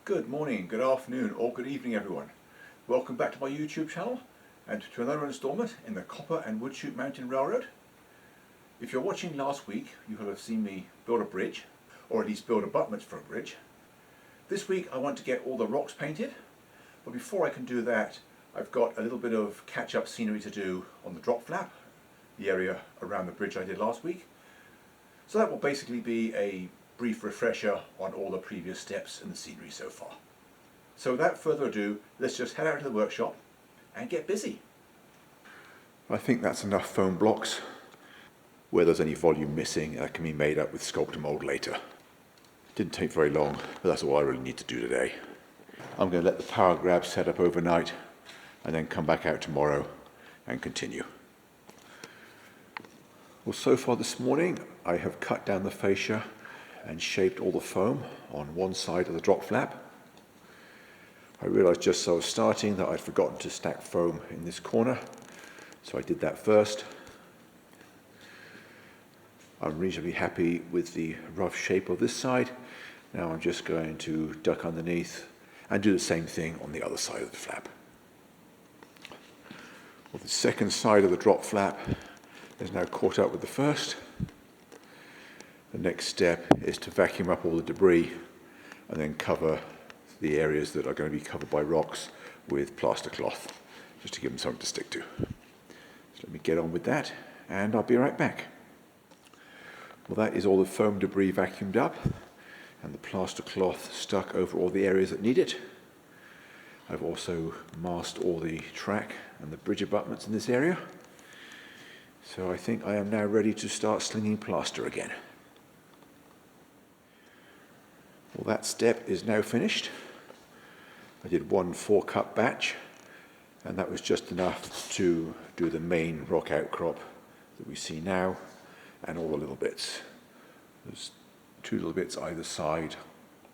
Good morning, good afternoon, or good evening, everyone. Welcome back to my YouTube channel and to another installment in the Copper and Woodchute Mountain Railroad. If you're watching last week, you will have seen me build a bridge, or at least build abutments for a bridge. This week I want to get all the rocks painted, but before I can do that, I've got a little bit of catch-up scenery to do on the drop flap, the area around the bridge I did last week. So that will basically be a brief refresher on all the previous steps in the scenery so far. So without further ado, let's just head out to the workshop and get busy. I think that's enough foam blocks. Where there's any volume missing, that can be made up with sculptor mold later. Didn't take very long, but that's all I really need to do today. I'm going to let the power grab set up overnight and then come back out tomorrow and continue. Well, so far this morning I have cut down the fascia and shaped all the foam on one side of the drop flap. I realised just as I was starting that I'd forgotten to stack foam in this corner, so I did that first. I'm reasonably happy with the rough shape of this side. Now I'm just going to duck underneath and do the same thing on the other side of the flap. Well, the second side of the drop flap is now caught up with the first. The next step is to vacuum up all the debris and then cover the areas that are going to be covered by rocks with plaster cloth, just to give them something to stick to. So let me get on with that and I'll be right back. Well, that is all the foam debris vacuumed up and the plaster cloth stuck over all the areas that need it. I've also masked all the track and the bridge abutments in this area. So I think I am now ready to start slinging plaster again. Well, that step is now finished. I did one 4-cup batch, and that was just enough to do the main rock outcrop that we see now, and all the little bits. There's 2 little bits either side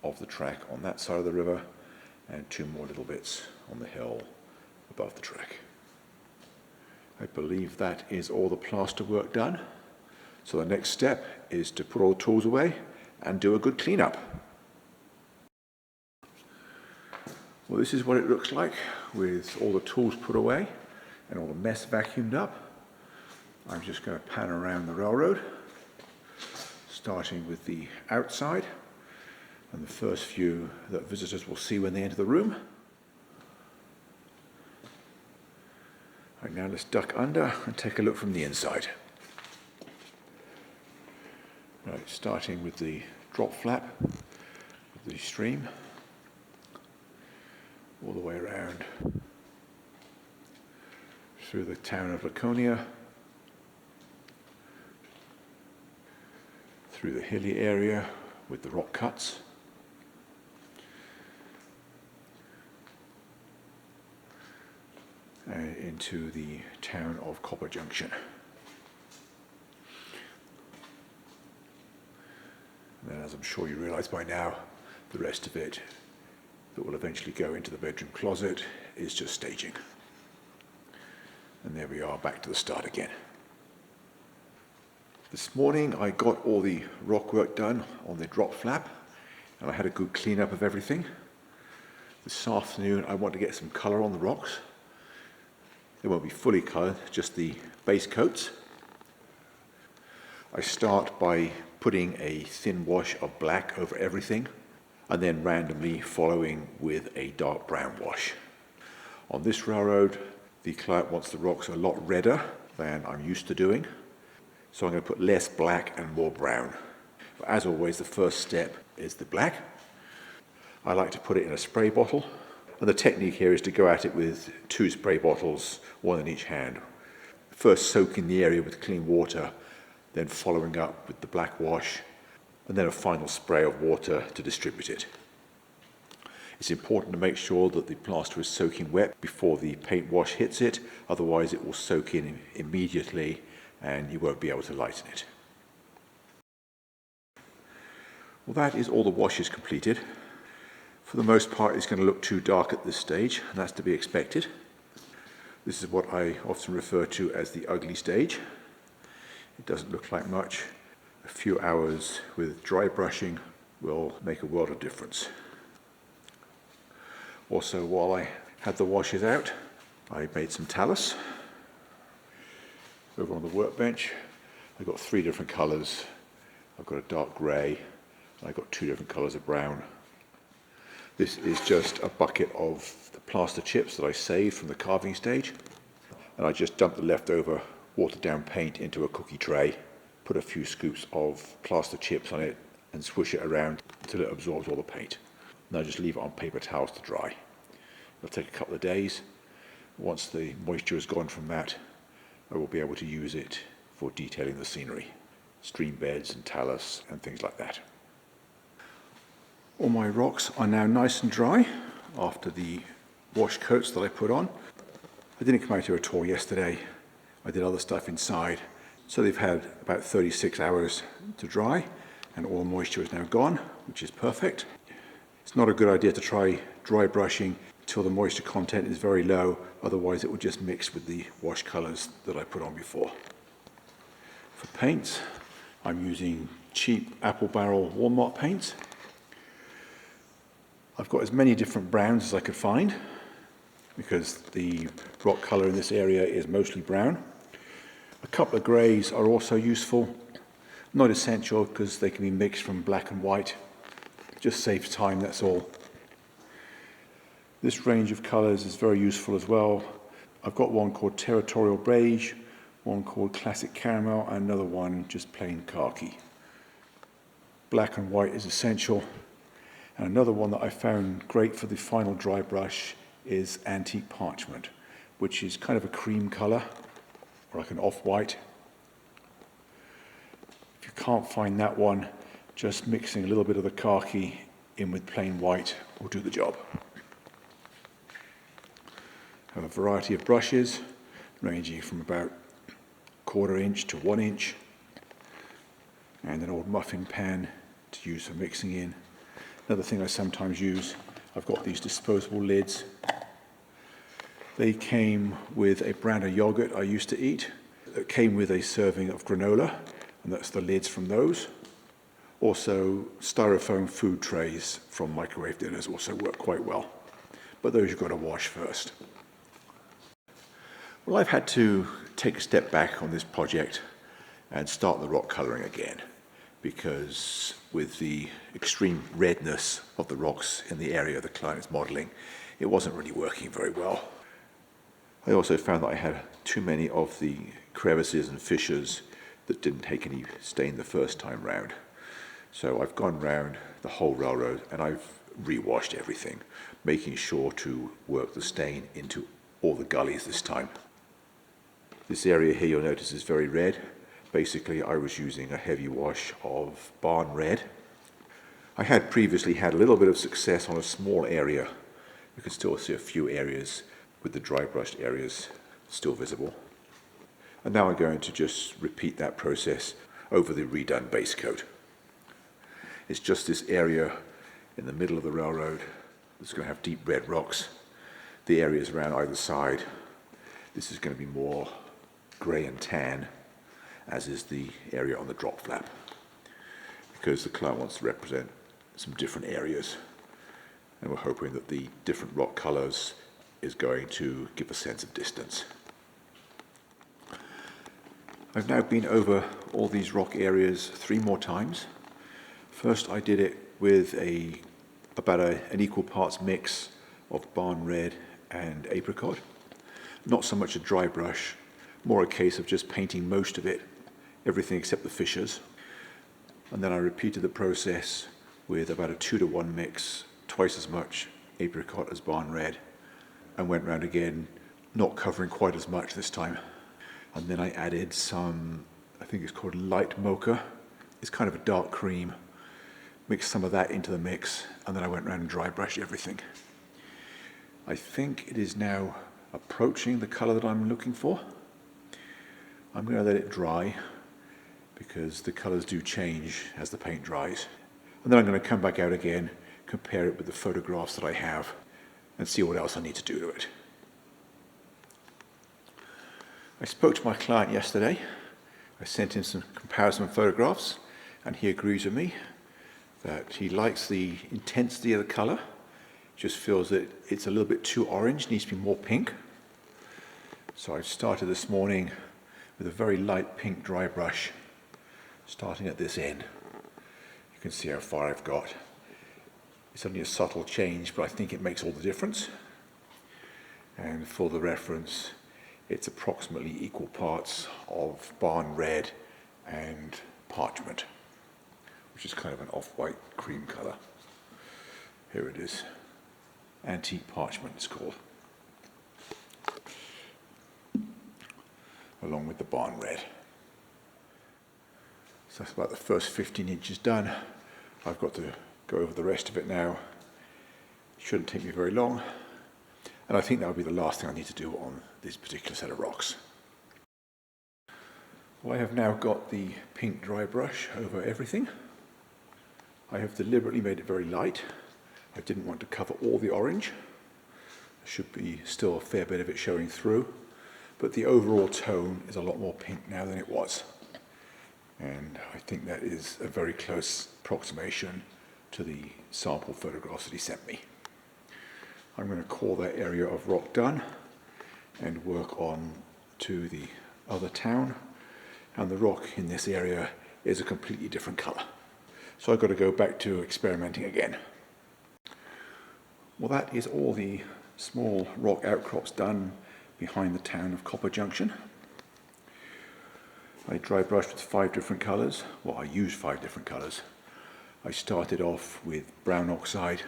of the track on that side of the river, and 2 more little bits on the hill above the track. I believe that is all the plaster work done. So the next step is to put all the tools away and do a good cleanup. Well, this is what it looks like with all the tools put away and all the mess vacuumed up. I'm just going to pan around the railroad, starting with the outside and the first view that visitors will see when they enter the room. Right, now let's duck under and take a look from the inside. Right, starting with the drop flap of the stream, all the way around through the town of Laconia, through the hilly area with the rock cuts, and into the town of Copper Junction. And then, as I'm sure you realise by now, the rest of it that will eventually go into the bedroom closet is just staging. And there we are, back to the start again. This morning I got all the rock work done on the drop flap and I had a good clean up of everything. This afternoon I want to get some colour on the rocks. They won't be fully coloured, just the base coats. I start by putting a thin wash of black over everything and then randomly following with a dark brown wash. On this railroad, the client wants the rocks a lot redder than I'm used to doing, so I'm going to put less black and more brown. But as always, the first step is the black. I like to put it in a spray bottle, and the technique here is to go at it with 2 spray bottles, one in each hand. First soaking the area with clean water, then following up with the black wash, and then a final spray of water to distribute it. It's important to make sure that the plaster is soaking wet before the paint wash hits it, otherwise it will soak in immediately and you won't be able to lighten it. Well, that is all the washes completed. For the most part, it's going to look too dark at this stage, and that's to be expected. This is what I often refer to as the ugly stage. It doesn't look like much. A few hours with dry brushing will make a world of difference. Also, while I had the washes out, I made some talus. Over on the workbench, I've got 3 different colours. I've got a dark grey, and I've got 2 different colours of brown. This is just a bucket of the plaster chips that I saved from the carving stage. And I just dumped the leftover watered down paint into a cookie tray, put a few scoops of plaster chips on it and swish it around until it absorbs all the paint. And I just leave it on paper towels to dry. It'll take a couple of days. Once the moisture is gone from that, I will be able to use it for detailing the scenery, stream beds and talus and things like that. All my rocks are now nice and dry after the wash coats that I put on. I didn't come out here at all yesterday. I did other stuff inside. So they've had about 36 hours to dry and all the moisture is now gone, which is perfect. It's not a good idea to try dry brushing until the moisture content is very low, otherwise it will just mix with the wash colours that I put on before. For paints, I'm using cheap Apple Barrel Walmart paints. I've got as many different browns as I could find because the rock colour in this area is mostly brown. A couple of greys are also useful, not essential because they can be mixed from black and white. Just saves time, that's all. This range of colours is very useful as well. I've got one called Territorial Beige, one called Classic Caramel, and another one just plain khaki. Black and white is essential. And another one that I found great for the final dry brush is Antique Parchment, which is kind of a cream colour, or like an off-white. If you can't find that one, just mixing a little bit of the khaki in with plain white will do the job. I have a variety of brushes, ranging from about 1/4 inch to 1 inch, and an old muffin pan to use for mixing in. Another thing I sometimes use, I've got these disposable lids. They came with a brand of yogurt I used to eat. It came with a serving of granola, and that's the lids from those. Also, styrofoam food trays from microwave dinners also work quite well, but those you've got to wash first. Well, I've had to take a step back on this project and start the rock colouring again, because with the extreme redness of the rocks in the area the client is modelling, it wasn't really working very well. I also found that I had too many of the crevices and fissures that didn't take any stain the first time round. So I've gone round the whole railroad and I've re-washed everything, making sure to work the stain into all the gullies this time. This area here you'll notice is very red. Basically I was using a heavy wash of barn red. I had previously had a little bit of success on a small area. You can still see a few areas with the dry brushed areas still visible. And now I'm going to just repeat that process over the redone base coat. It's just this area in the middle of the railroad that's going to have deep red rocks. The areas around either side, this is going to be more grey and tan, as is the area on the drop flap, because the client wants to represent some different areas, and we're hoping that the different rock colours is going to give a sense of distance. I've now been over all these rock areas 3 more times. First I did it with about an equal parts mix of barn red and apricot. Not so much a dry brush, more a case of just painting most of it, everything except the fissures. And then I repeated the process with about a 2-to-1 mix, twice as much apricot as barn red, and went round again, not covering quite as much this time. And then I added some, I think it's called light mocha. It's kind of a dark cream. Mixed some of that into the mix, and then I went round and dry brushed everything. I think it is now approaching the colour that I'm looking for. I'm going to let it dry because the colours do change as the paint dries. And then I'm going to come back out again, compare it with the photographs that I have, and see what else I need to do to it. I spoke to my client yesterday. I sent him some comparison photographs, and he agrees with me that he likes the intensity of the colour. just feels that it's a little bit too orange, needs to be more pink. So I've started this morning with a very light pink dry brush, starting at this end. You can see how far I've got. It's only a subtle change, but I think it makes all the difference. And for the reference, it's approximately equal parts of barn red and parchment, which is kind of an off-white cream colour. Here it is. Antique parchment it's called. Along with the barn red. So that's about the first 15 inches done. I've got to go over the rest of it now. It shouldn't take me very long. And I think that will be the last thing I need to do on this particular set of rocks. Well, I have now got the pink dry brush over everything. I have deliberately made it very light. I didn't want to cover all the orange. There should be still a fair bit of it showing through, but the overall tone is a lot more pink now than it was. And I think that is a very close approximation to the sample photographs that he sent me. I'm going to call that area of rock done and work on to the other town. And the rock in this area is a completely different colour. So I've got to go back to experimenting again. Well, that is all the small rock outcrops done behind the town of Copper Junction. I dry brushed with 5 different colours. Well, I used 5 different colours. I started off with brown oxide,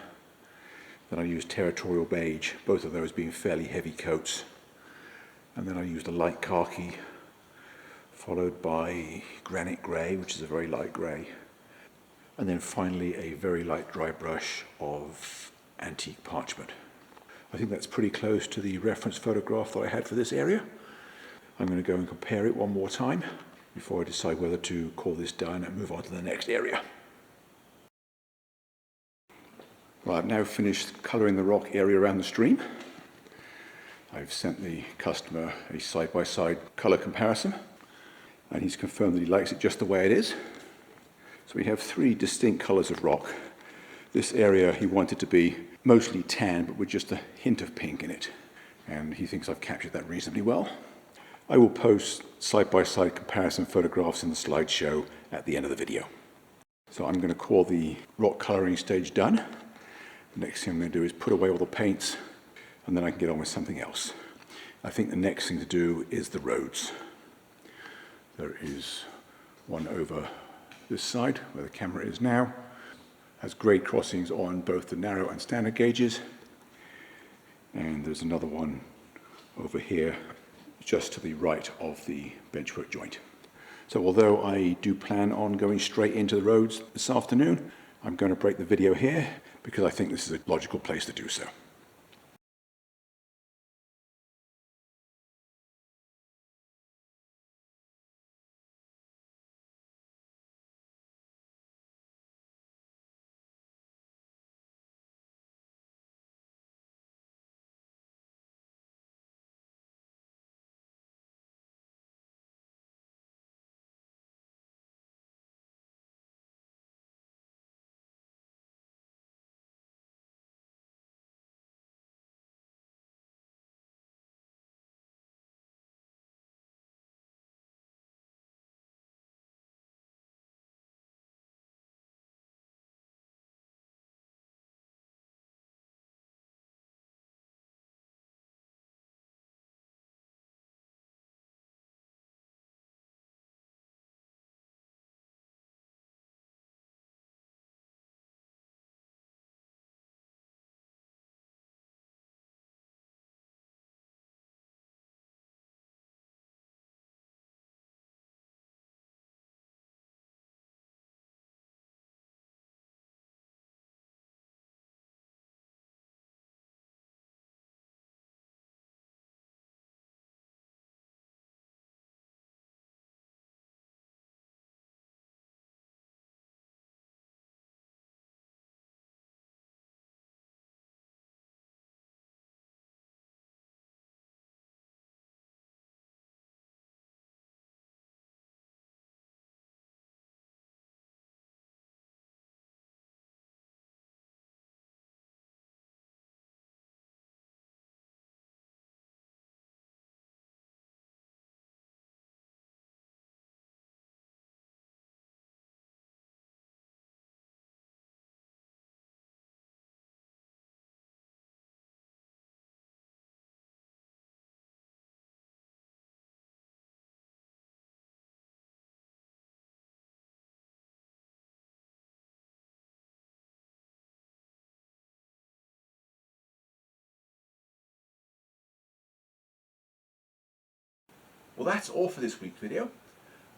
then I used territorial beige, both of those being fairly heavy coats. And then I used a light khaki, followed by granite grey, which is a very light grey. And then finally a very light dry brush of antique parchment. I think that's pretty close to the reference photograph that I had for this area. I'm going to go and compare it one more time before I decide whether to call this done and move on to the next area. Well, I've now finished colouring the rock area around the stream. I've sent the customer a side-by-side colour comparison, and he's confirmed that he likes it just the way it is. So we have 3 distinct colours of rock. This area he wanted to be mostly tan, but with just a hint of pink in it. And he thinks I've captured that reasonably well. I will post side-by-side comparison photographs in the slideshow at the end of the video. So I'm going to call the rock colouring stage done. The next thing I'm going to do is put away all the paints, and then I can get on with something else. I think the next thing to do is the roads. There is one over this side where the camera is now. Has grade crossings on both the narrow and standard gauges. And there's another one over here just to the right of the benchwork joint. So although I do plan on going straight into the roads this afternoon, I'm going to break the video here because I think this is a logical place to do so. Well, that's all for this week's video.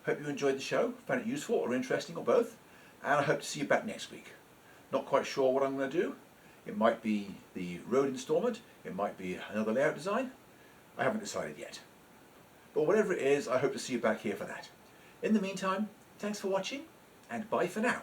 Hope you enjoyed the show, found it useful or interesting or both, and I hope to see you back next week. Not quite sure what I'm going to do. It might be the road installment, it might be another layout design. I haven't decided yet. But whatever it is, I hope to see you back here for that. In the meantime, thanks for watching, and bye for now.